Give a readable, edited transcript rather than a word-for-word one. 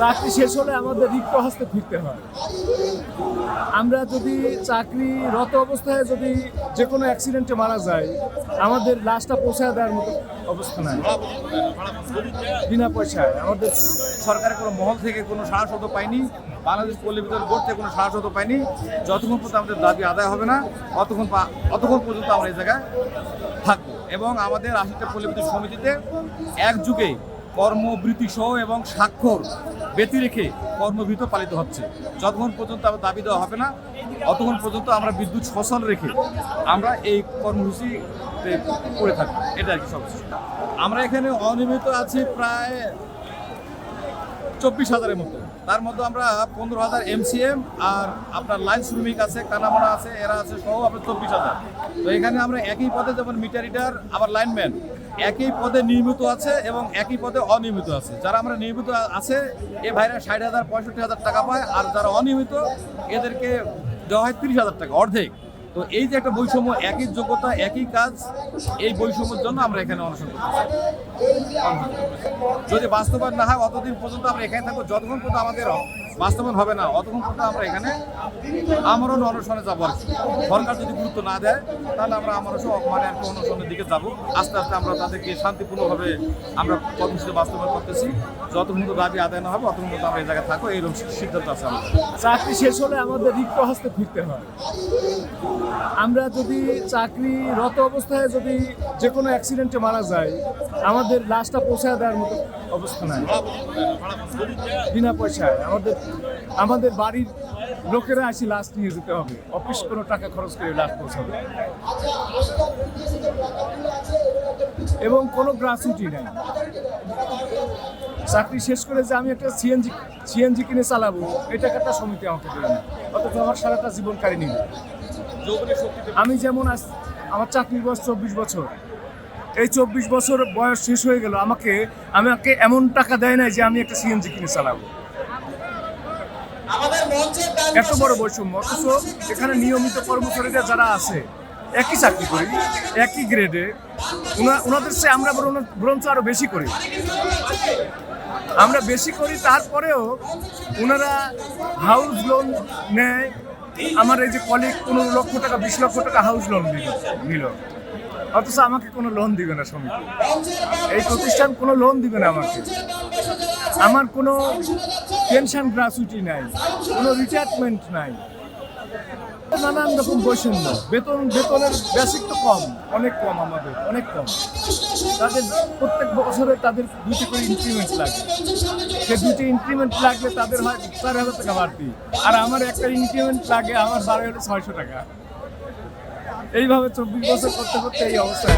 চাকরি শেষ হলে আমাদের রিক্ত হস্তে ফিরতে হয়। আমরা যদি চাকরিরত অবস্থায় যদি যে কোনো অ্যাক্সিডেন্টে মারা যাই, আমাদের লাশটা পৌঁছায় দেওয়ার মতো অবস্থা নাই। বিনা পয়সায় আমাদের সরকারের কোনো মহল থেকে কোনো সাহসত পাইনি, বাংলাদেশ পল্লী বিদ্যুৎ বোর্ড থেকে কোনো সাহসত পাইনি। যতক্ষণ পর্যন্ত আমাদের দাবি আদায় হবে না অতক্ষণ পর্যন্ত আমরা এই জায়গায় থাকবো। এবং আমাদের ৮০টা পল্লী বিদ্যুৎ সমিতিতে একযুগে কর্মবৃত্তি সহ এবং স্বাক্ষর ব্যতি রেখে কর্মবিরতি পালিত হচ্ছে। যতক্ষণ পর্যন্ত আমার দাবি দেওয়া হবে না অতক্ষণ পর্যন্ত আমরা বিদ্যুৎ সচল রেখে আমরা এই কর্মসূচিতে করে থাকবো। এটা আর কি সবকিছু। আমরা এখানে অনিয়মিত আছি প্রায় ২৪,০০০-এর মতো। তার মধ্যে আমরা ১৫,০০০ MCM আর আপনার লাইন শ্রমিক আছে, কানামানা আছে, এরা আছে সহ আপনার ২৪,০০০। তো এখানে আমরা একই পদে যেমন মিটার রিডার আবার লাইনম্যান একই পদে নিয়মিত আছে এবং একই পদে অনিয়মিত আছে। যারা আমরা নিয়মিত আছে এ ভাইরা ৬০,০০০ ৬৫,০০০ টাকা পায়, আর যারা অনিয়মিত এদেরকে দেওয়া হয় ৩০,০০০ টাকা, অর্ধেক। তো এই যে একটা বৈষম্য, একই যোগ্যতা একই কাজ, এই বৈষম্যের জন্য আমরা এখানে অনশন করতেছি। যদি বাস্তবায়ন না হয় অতদিন পর্যন্ত আমরা এখানে থাকবো। যতক্ষণ পর্যন্ত আমাদের বাস্তবায়ন হবে না অতক্ষণ পর্যন্ত আমরা এখানে আমরণ অনশনে যাবো। আর সরকার যদি গুরুত্ব না দেয় তাহলে আমরা মানে একটা অনশনের দিকে যাব। আস্তে আস্তে আমরা তাদেরকে শান্তিপূর্ণভাবে আমরা কর্মসূচি বাস্তবায়ন করতেছি। যতক্ষণ পর্যন্ত দাবি আদায় না হবে অতক্ষণ পর্যন্ত আমরা এই জায়গায় থাকবো, এইরকম সিদ্ধান্ত আছে আমাদের। চাকরি শেষ হলে আমাদের রিক্ত হস্তে ফিরতে হয়। আমরা যদি চাকরিরত অবস্থায় যদি যে কোনো অ্যাক্সিডেন্টে মারা যাই, আমাদের লাশটা পৌঁছায় দেওয়ার মতো অবস্থা নাই। বিনা পয়সায় আমাদের বাড়ির লোকেরা আসি লাশ নিয়ে যেতে হবে, অফিস কোনো টাকা খরচ করে লাশ পৌঁছাবে, এবং কোনো গ্রাচুইটি নেই। চাকরি শেষ করে যে আমি একটা সিএনজি কিনে চালাবো, এই টাকাটা সমিতি আমাকে দেবে না, অথচ আমার সারাটা জীবন কাহিনী। আমি যেমন আমার চাকরির বয়স ২৪ বছর, এই ২৪ বছর বয়স শেষ হয়ে গেল, আমাকে এমন টাকা দেয় নাই যে আমি একটা সিএনজি কিনে চালাবো। এত বড় বৈষম্য, অথচ এখানে নিয়মিত কর্মচারীরা যারা আছে, একই চাকরি করি, একই গ্রেডে, ওনাদের চেয়ে আমরা বরঞ্চ আরো বেশি করি। আমরা বেশি করি, তারপরেও ওনারা হাউস লোন নেয়। আমার এই যে কলিগ ১৫ লক্ষ টাকা ২০ লক্ষ টাকা হাউস লোন নিল, অথচ আমাকে কোনো লোন দিবে না সমিতি। এই প্রতিষ্ঠান কোনো লোন দিবে না আমাকে। আমার কোনো পেনশন গ্রাচুইটি নাই, কোনো রিটায়ারমেন্ট নাই, নানান রকম বৈষম্য। বেতনের বেসিক তো কম, অনেক কম, আমাদের অনেক কম। তাদের প্রত্যেক বছরে তাদের ২টি করে ইনক্রিমেন্ট লাগে। সে ২টি ইনক্রিমেন্ট লাগলে তাদের হয় ৪,০০০ টাকা বাড়তি, আর আমার একটা ইনক্রিমেন্ট লাগে আমার ৬০০ টাকা। এইভাবে ২৪ বছর করতে করতে এই অবস্থা।